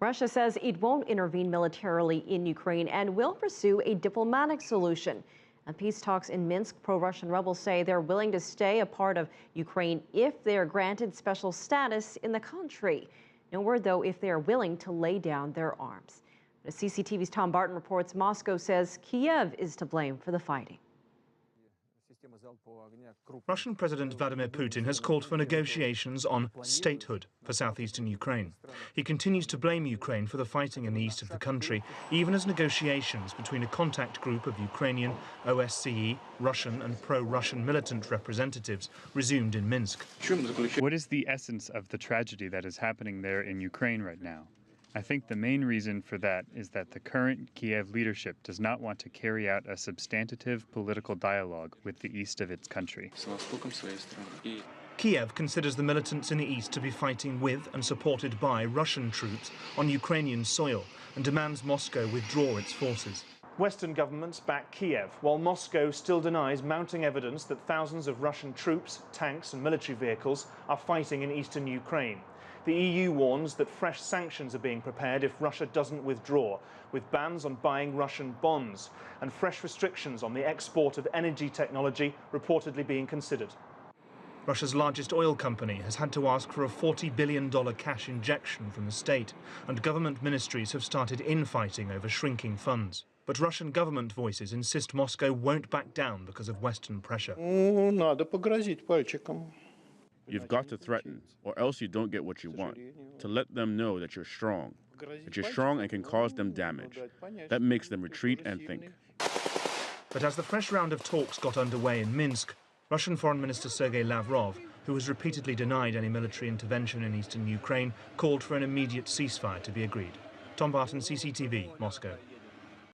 Russia says it won't intervene militarily in Ukraine and will pursue a diplomatic solution. And peace talks in Minsk, pro-Russian rebels say they're willing to stay a part of Ukraine if they are granted special status in the country. No word, though, if they are willing to lay down their arms. But as CCTV's Tom Barton reports, Moscow says Kiev is to blame for the fighting. Russian President Vladimir Putin has called for negotiations on statehood for southeastern Ukraine. He continues to blame Ukraine for the fighting in the east of the country, even as negotiations between a contact group of Ukrainian, OSCE, Russian and pro-Russian militant representatives resumed in Minsk. What is the essence of the tragedy that is happening there in Ukraine right now? I think the main reason for that is that the current Kiev leadership does not want to carry out a substantive political dialogue with the east of its country. Kiev considers the militants in the east to be fighting with and supported by Russian troops on Ukrainian soil and demands Moscow withdraw its forces. Western governments back Kiev, while Moscow still denies mounting evidence that thousands of Russian troops, tanks and military vehicles are fighting in eastern Ukraine. The EU warns that fresh sanctions are being prepared if Russia doesn't withdraw, with bans on buying Russian bonds and fresh restrictions on the export of energy technology reportedly being considered. Russia's largest oil company has had to ask for a $40 billion cash injection from the state, and government ministries have started infighting over shrinking funds. But Russian government voices insist Moscow won't back down because of Western pressure. You've got to threaten, or else you don't get what you want, to let them know that you're strong and can cause them damage. That makes them retreat and think. But as the fresh round of talks got underway in Minsk, Russian Foreign Minister Sergei Lavrov, who has repeatedly denied any military intervention in eastern Ukraine, called for an immediate ceasefire to be agreed. Tom Barton, CCTV, Moscow.